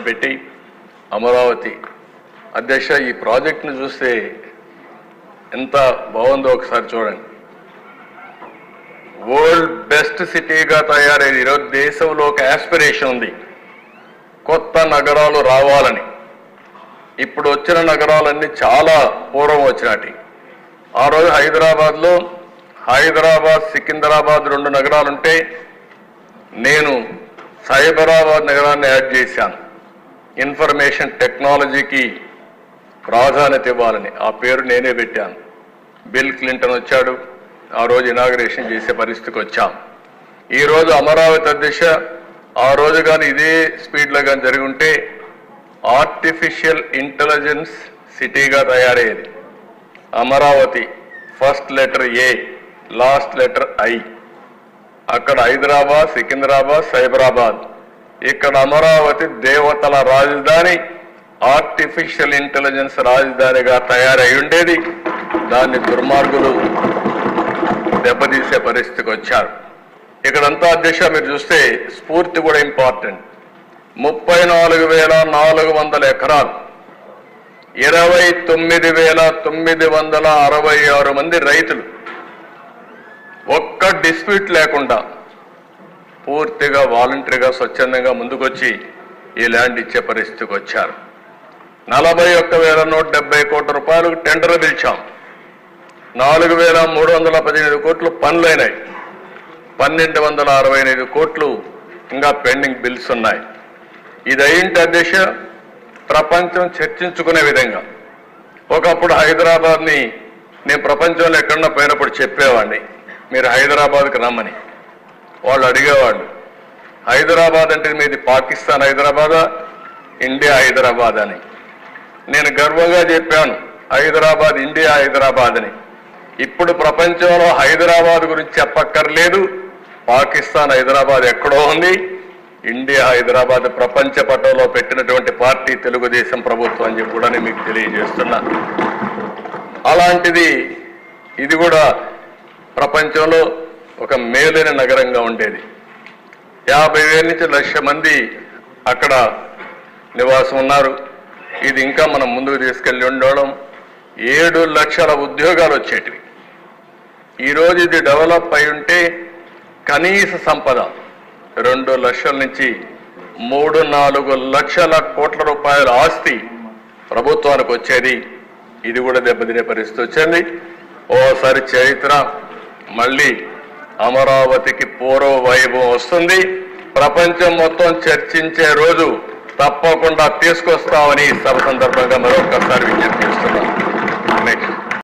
పెట్టి అమరావతి అధ్యక్ష ఈ ప్రాజెక్ట్ని చూస్తే ఎంత బాగుందో ఒకసారి చూడండి. వరల్డ్ బెస్ట్ సిటీగా తయారైంది. ఈరోజు దేశంలో ఒక యాస్పిరేషన్ ఉంది, కొత్త నగరాలు రావాలని. ఇప్పుడు వచ్చిన నగరాలన్నీ చాలా పూర్వం వచ్చినటి. ఆ రోజు హైదరాబాద్ సికింద్రాబాద్ 2 నగరాలుంటే నేను సైబరాబాద్ నగరాన్ని యాడ్ చేశాను. ఇన్ఫర్మేషన్ టెక్నాలజీకి ప్రాధాన్యత ఇవ్వాలని ఆ పేరు నేనే పెట్టాను. బిల్ క్లింటన్ వచ్చాడు, ఆ రోజు ఇనాగ్రేషన్ చేసే పరిస్థితికి వచ్చాం. ఈరోజు అమరావతి అధ్యక్ష ఆ రోజు కానీ ఇదే స్పీడ్లో కానీ జరిగి ఉంటే ఆర్టిఫిషియల్ ఇంటెలిజెన్స్ సిటీగా తయారయ్యేది. Amaravati first letter A, last letter I. అక్కడ హైదరాబాద్, సికింద్రాబాద్, సైబరాబాద్. ఇక్కడ అమరావతి దేవతల రాజధాని, ఆర్టిఫిషియల్ ఇంటెలిజెన్స్ రాజధానిగా తయారై ఉండేది. దాన్ని దుర్మార్గులు దెబ్బతీసే పరిస్థితికి వచ్చారు. ఇక్కడంతా అధ్యక్ష మీరు చూస్తే స్ఫూర్తి కూడా ఇంపార్టెంట్. 34,400 ఎకరాలు, 29,966 మంది రైతులు ఒక్క డిస్ప్యూట్ లేకుండా పూర్తిగా వాలంటరీగా స్వచ్ఛందంగా ముందుకొచ్చి ఈ ల్యాండ్ ఇచ్చే పరిస్థితికి వచ్చారు. 41,170 కోట్ల రూపాయలకు టెండర్ పిలిచాం. 4,315 కోట్లు పనులైనాయి. 1,265 కోట్లు ఇంకా పెండింగ్ బిల్స్ ఉన్నాయి. ఇది అయింటి అధ్యక్ష ప్రపంచం చర్చించుకునే విధంగా. ఒకప్పుడు హైదరాబాద్ని నేను ప్రపంచంలో ఎక్కడన్నా పోయినప్పుడు చెప్పేవాడిని, మీరు హైదరాబాద్కి రమ్మని. వాళ్ళు అడిగేవాళ్ళు, హైదరాబాద్ అంటే మీది పాకిస్తాన్ హైదరాబాదా, ఇండియా హైదరాబాద్ అని. నేను గర్వంగా చెప్పాను హైదరాబాద్ ఇండియా హైదరాబాద్ అని. ఇప్పుడు ప్రపంచంలో హైదరాబాద్ గురించి చెప్పక్కర్లేదు. పాకిస్తాన్ హైదరాబాద్ ఎక్కడో ఉంది, ఇండియా హైదరాబాద్ ప్రపంచ పటంలో పెట్టినటువంటి పార్టీ తెలుగుదేశం ప్రభుత్వం అని చెప్పి కూడా మీకు తెలియజేస్తున్నా. అలాంటిది ఇది కూడా ప్రపంచంలో ఒక మేలైన నగరంగా ఉండేది. 50,000 నుంచి 1,00,000 మంది అక్కడ నివాసం ఉన్నారు. ఇది ఇంకా మనం ముందుకు తీసుకెళ్ళి ఉండడం 7 లక్షల ఉద్యోగాలు వచ్చేటివి. ఈరోజు ఇది డెవలప్ అయి ఉంటే కనీస సంపద 2 లక్షల నుంచి 3-4 లక్షల కోట్ల రూపాయల ఆస్తి ప్రభుత్వానికి వచ్చేది. ఇది కూడా దెబ్బతినే పరిస్థితి వచ్చింది. ఓసారి చరిత్ర మళ్ళీ అమరావతికి పూర్వ వైభవం వస్తుంది. ప్రపంచం మొత్తం చర్చించే రోజు తప్పకుండా తీసుకొస్తామని సభ సందర్భంగా మరొకసారి విజ్ఞప్తి చేస్తున్నాను.